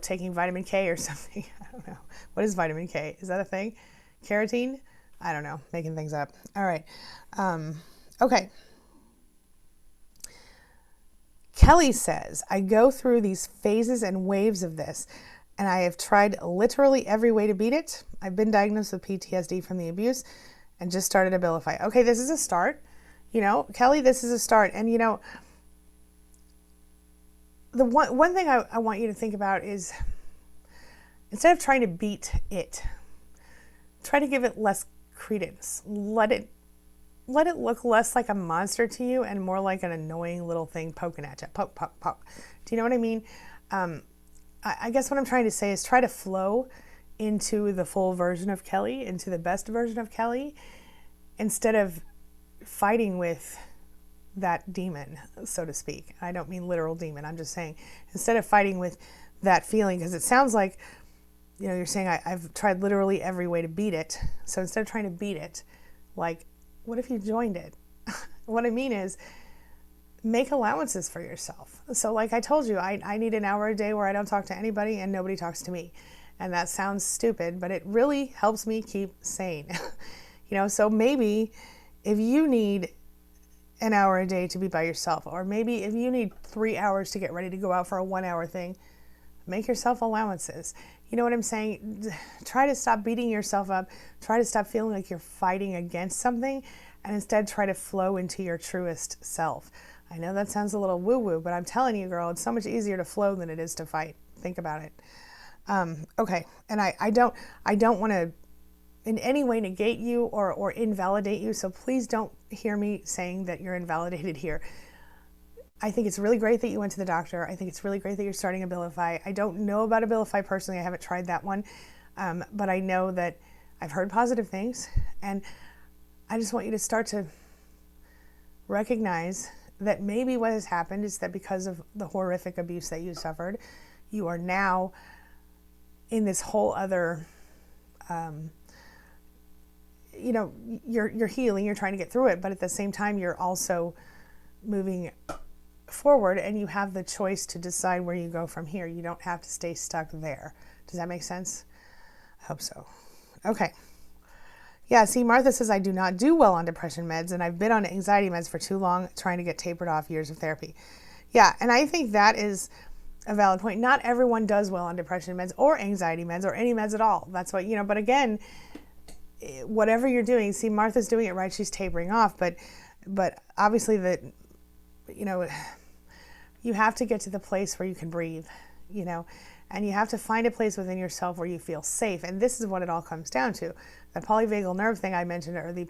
[SPEAKER 1] taking vitamin K or something. I don't know. What is vitamin K? Is that a thing? Carotene? I don't know. Making things up. All right. Okay. Kelly says, I go through these phases and waves of this, and I have tried literally every way to beat it. I've been diagnosed with PTSD from the abuse and just started Abilify. Okay, this is a start. Kelly, this is a start. And, the one thing I want you to think about is instead of trying to beat it, try to give it less credence. Let it look less like a monster to you and more like an annoying little thing poking at you. Poke, poke, poke. Do you know what I mean? I guess what I'm trying to say is try to flow into the full version of Kelly, into the best version of Kelly, instead of fighting with that demon, so to speak. I don't mean literal demon. I'm just saying instead of fighting with that feeling, because it sounds like, you're saying I've tried literally every way to beat it. So instead of trying to beat it, like, what if you joined it? What I mean is make allowances for yourself. So like I told you, I need an hour a day where I don't talk to anybody and nobody talks to me. And that sounds stupid, but it really helps me keep sane. So maybe if you need an hour a day to be by yourself, or maybe if you need 3 hours to get ready to go out for a 1 hour thing, make yourself allowances. You know what I'm saying? Try to stop beating yourself up. Try to stop feeling like you're fighting against something, and instead try to flow into your truest self. I know that sounds a little woo-woo, but I'm telling you, girl, it's so much easier to flow than it is to fight. Think about it. Okay, and I don't want to in any way negate you or invalidate you, so please don't hear me saying that you're invalidated here. I think it's really great that you went to the doctor. I think it's really great that you're starting Abilify. I don't know about Abilify personally. I haven't tried that one, but I know that I've heard positive things, and I just want you to start to recognize that maybe what has happened is that because of the horrific abuse that you suffered, you are now in this whole other, you're healing, you're trying to get through it, but at the same time, you're also moving forward, and you have the choice to decide where you go from here. You don't have to stay stuck there. Does that make sense? I hope so. Okay. Yeah, see, Martha says, I do not do well on depression meds, and I've been on anxiety meds for too long, trying to get tapered off years of therapy. Yeah, and I think that is a valid point. Not everyone does well on depression meds or anxiety meds or any meds at all. That's what, but again, whatever you're doing, see, Martha's doing it right. She's tapering off, but obviously that, you have to get to the place where you can breathe, and you have to find a place within yourself where you feel safe. And this is what it all comes down to. That polyvagal nerve thing I mentioned, or the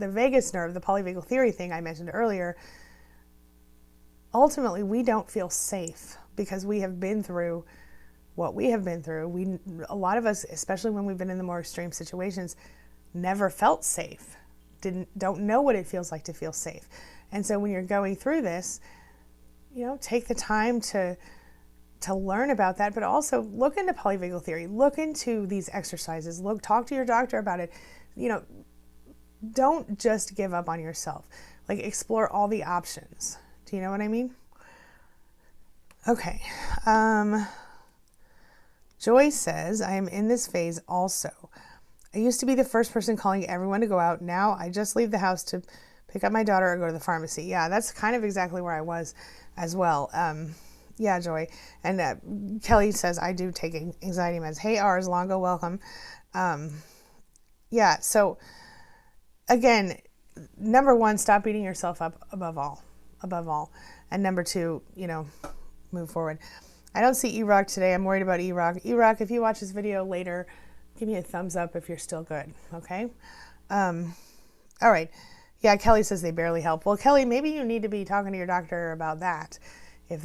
[SPEAKER 1] vagus nerve, the polyvagal theory thing I mentioned earlier. Ultimately, we don't feel safe because we have been through what we have been through. A lot of us, especially when we've been in the more extreme situations, never felt safe. Don't know what it feels like to feel safe. And so when you're going through this, take the time to learn about that, but also look into polyvagal theory, look into these exercises, talk to your doctor about it. Don't just give up on yourself. Like, explore all the options. Do you know what I mean? Okay. Joy says, I am in this phase also. I used to be the first person calling everyone to go out. Now I just leave the house to pick up my daughter or go to the pharmacy. Yeah, that's kind of exactly where I was as well. Yeah, Joy. And Kelly says, I do take anxiety meds. Hey, Rs, Longo, welcome. Yeah, so again, number one, stop beating yourself up above all. And number two, move forward. I don't see E-Rock today. I'm worried about E-Rock. E-Rock, if you watch this video later, give me a thumbs up if you're still good, okay? All right. Yeah, Kelly says they barely help. Well, Kelly, maybe you need to be talking to your doctor about that. If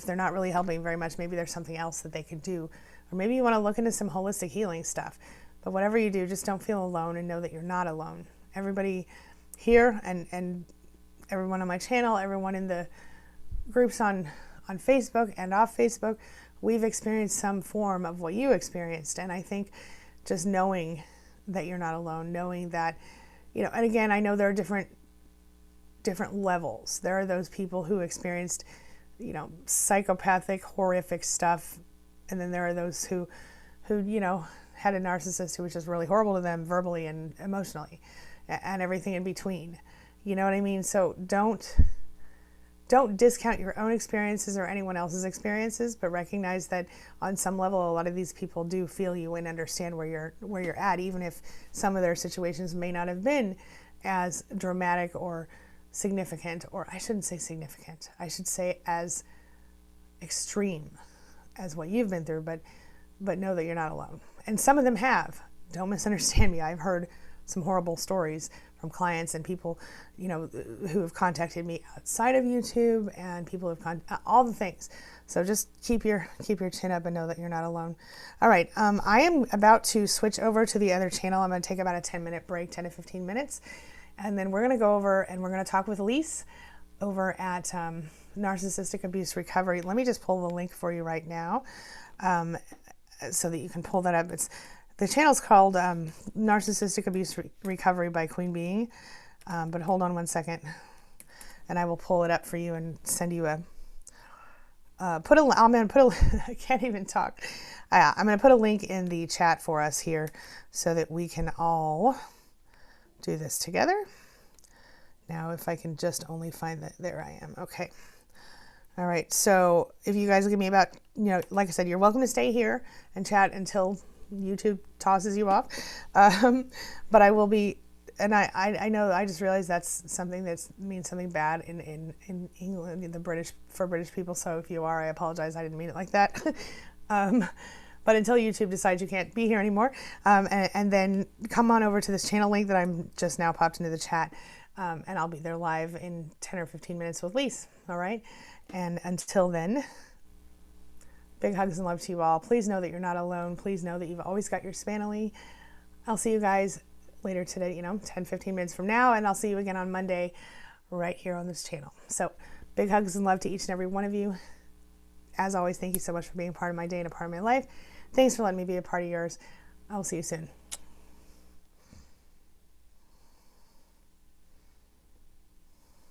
[SPEAKER 1] they're not really helping very much, maybe there's something else that they could do. Or maybe you want to look into some holistic healing stuff. But whatever you do, just don't feel alone and know that you're not alone. Everybody here and everyone on my channel, everyone in the groups on Facebook and off Facebook, we've experienced some form of what you experienced. And I think just knowing that you're not alone, knowing that, and again, I know there are different levels. There are those people who experienced, psychopathic, horrific stuff. And then there are those who had a narcissist who was just really horrible to them verbally and emotionally and everything in between. You know what I mean? So don't discount your own experiences or anyone else's experiences, but recognize that on some level, a lot of these people do feel you and understand where you're at, even if some of their situations may not have been as dramatic or significant, or I shouldn't say significant, I should say as extreme as what you've been through, but know that you're not alone. And some of them have. Don't misunderstand me. I've heard some horrible stories from clients and people, who have contacted me outside of YouTube, and people have all the things. So just keep your chin up and know that you're not alone. All right. I am about to switch over to the other channel. I'm going to take about a 10-minute break, 10 to 15 minutes. And then we're going to go over and we're going to talk with Elise over at Narcissistic Abuse Recovery. Let me just pull the link for you right now so that you can pull that up. The channel's called Narcissistic Abuse Recovery by Queen Being. But hold on one second and I will pull it up for you and send you I can't even talk. I'm going to put a link in the chat for us here so that we can all do this together. Now, if I can just only find that, there I am. Okay. All right. So if you guys give me about, like I said, you're welcome to stay here and chat until YouTube tosses you off. But I will be, and I know, I just realized that's something that means something bad in England, for British people. So if you are, I apologize. I didn't mean it like that. But until YouTube decides you can't be here anymore, and then come on over to this channel link that I'm just now popped into the chat, and I'll be there live in 10 or 15 minutes with Lise. All right. And until then, big hugs and love to you all. Please know that you're not alone. Please know that you've always got your Spanily. I'll see you guys later today, 10, 15 minutes from now, and I'll see you again on Monday right here on this channel. So big hugs and love to each and every one of you. As always, thank you so much for being a part of my day and a part of my life. Thanks for letting me be a part of yours. I will see you soon.